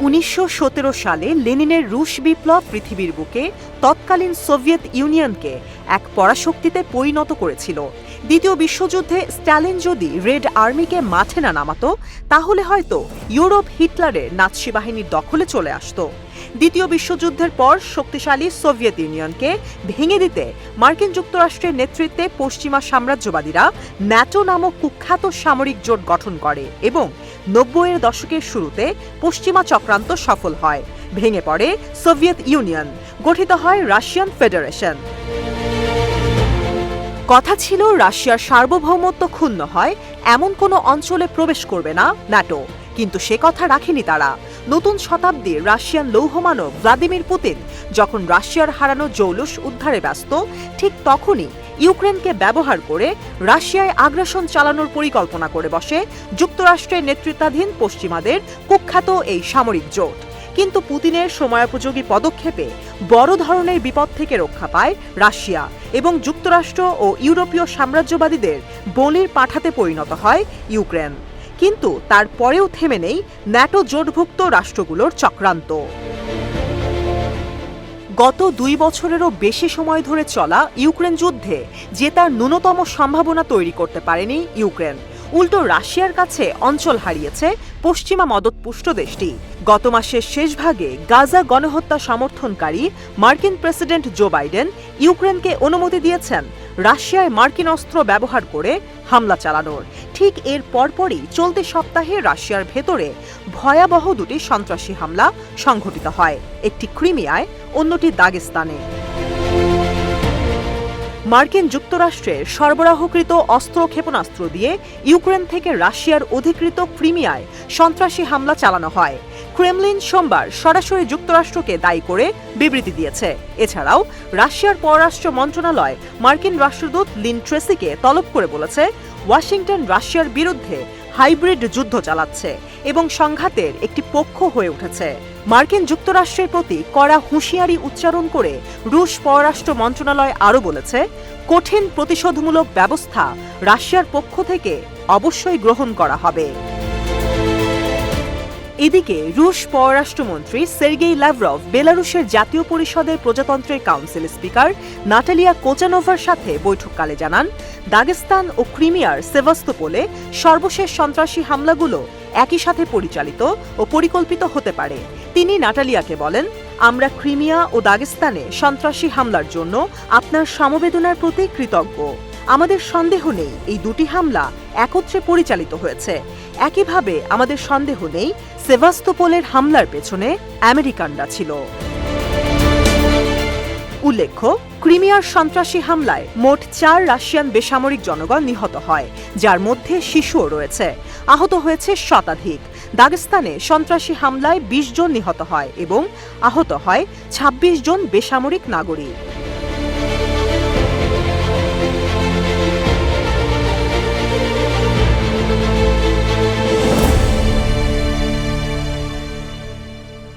1917 সালে লেনিনের রুশ বিপ্লব পৃথিবীর বুকে তৎকালীন সোভিয়েত ইউনিয়নকে এক পরাশক্তিতে পরিণত করেছিল। দ্বিতীয় বিশ্বযুদ্ধে স্ট্যালিন যদি রেড আর্মিকে মাঠে না নামাতো, তাহলে হয়তো ইউরোপ হিটলারের নাৎসি বাহিনীর দখলে চলে আসত। দ্বিতীয় বিশ্বযুদ্ধের পর শক্তিশালী সোভিয়েত ইউনিয়নকে ভেঙে দিতে মার্কিন যুক্তরাষ্ট্রের নেতৃত্বে পশ্চিমা সাম্রাজ্যবাদীরা ন্যাটো নামক কুখ্যাত সামরিক জোট গঠন করে এবং 90-এর দশকের শুরুতে পশ্চিমা চক্রান্ত সফল হয়। ভেঙে পড়ে সোভিয়েত ইউনিয়ন, গঠিত হয় রাশিয়ান ফেডারেশন। কথা ছিল রাশিয়ার সার্বভৌমত্ব ক্ষুণ্ণ হয় এমন কোনো অঞ্চলে প্রবেশ করবে না ন্যাটো, কিন্তু সে কথা রাখেনি তারা। নতুন শতাব্দীর রাশিয়ান লৌহমানব ভ্লাদিমির পুতিন যখন রাশিয়ার হারানো জৌলুস উদ্ধারে ব্যস্ত, ঠিক তখনই ইউক্রেনকে ব্যবহার করে রাশিয়ায় আগ্রাসন চালানোর পরিকল্পনা করে বসে যুক্তরাষ্ট্রের নেতৃত্বাধীন পশ্চিমাদের কুখ্যাত এই সামরিক জোট। কিন্তু পুতিনের সময়োপযোগী পদক্ষেপে বড় ধরনের বিপদ থেকে রক্ষা পায় রাশিয়া এবং যুক্তরাষ্ট্র ও ইউরোপীয় সাম্রাজ্যবাদীদের বলির পাঠাতে পরিণত হয় ইউক্রেন। কিন্তু তারপরেও থেমে নেই ন্যাটো জোটভুক্ত রাষ্ট্রগুলোর চক্রান্ত। গত 2 বছরেরও বেশি সময় ধরে চলা ইউক্রেন যুদ্ধে জেতার ন্যূনতম সম্ভাবনা তৈরি করতে পারেনি ইউক্রেন। উল্টো রাশিয়ার কাছে অঞ্চল হারিয়েছে পশ্চিমা মদতপুষ্ট দেশটি। গত মাসের শেষ ভাগে গাজা গণহত্যা সমর্থনকারী মার্কিন প্রেসিডেন্ট জো বাইডেন ইউক্রেনকে অনুমতি দিয়েছেন রাশিয়ায় মার্কিন অস্ত্র ব্যবহার করে হামলা চালানোর। ঠিক এর পরপরই চলতি সপ্তাহে রাশিয়ার ভেতরে ভয়াবহ দুটি সন্ত্রাসী হামলা সংঘটিত হয়, একটি ক্রিমিয়ায়, অন্যটি দাগেস্তানে। মার্কিন যুক্তরাষ্ট্রের সরবরাহকৃত অস্ত্র ক্ষেপণাস্ত্র দিয়ে ইউক্রেন থেকে রাশিয়ার অধিকৃত ক্রিমিয়ায় সন্ত্রাসী হামলা চালানো হয়। ক্রেমলিন সোমবার সরাসরি যুক্তরাষ্ট্রকে দায়ী করে বিবৃতি দিয়েছে। এছাড়াও রাশিয়ার পররাষ্ট্র মন্ত্রণালয় মার্কিন রাষ্ট্রদূত লিন ট্রেসিকে তলব করে বলেছে, ওয়াশিংটন রাশিয়ার বিরুদ্ধে হাইব্রিড যুদ্ধ চালাচ্ছে এবং সংঘাতের একটি পক্ষ হয়ে উঠেছে। মার্কিন যুক্তরাষ্ট্রের প্রতি কড়া হুঁশিয়ারি উচ্চারণ করে রুশ পররাষ্ট্র মন্ত্রণালয় আরও বলেছে, কঠিন প্রতিশোধমূলক ব্যবস্থা রাশিয়ার পক্ষ থেকে অবশ্যই গ্রহণ করা হবে। এদিকে রুশ পররাষ্ট্রমন্ত্রী সের্গেই ল্যাভরভ বেলারুশের জাতীয় পরিষদের প্রজাতন্ত্রের কাউন্সিল স্পিকার নাটালিয়া কোচানোভার সাথে বৈঠককালে জানান, দাগেস্তান ও ক্রিমিয়ার সেভাস্তোপোলে সর্বশেষ সন্ত্রাসী হামলাগুলো একই সাথে পরিচালিত ও পরিকল্পিত হতে পারে। তিনি নাটালিয়াকে বলেন, আমরা ক্রিমিয়া ও দাগেস্তানে সন্ত্রাসী হামলার জন্য আপনার সমবেদনার প্রতি কৃতজ্ঞ। আমাদের সন্দেহ নেই এই দুটি হামলা একত্রে পরিচালিত হয়েছে। একইভাবে আমাদের সন্দেহ নেই সেভাস্তোপোলের হামলার পেছনে আমেরিকানরা ছিল। উল্লেখ্য, ক্রিমিয়ার সন্ত্রাসী হামলায় মোট 4 রাশিয়ান বেসামরিক জনগণ নিহত হয়, যার মধ্যে শিশুও রয়েছে। আহত হয়েছে শতাধিক। দাগেস্তানে সন্ত্রাসী হামলায় 20 জন নিহত হয় এবং আহত হয় 26 জন বেসামরিক নাগরিক।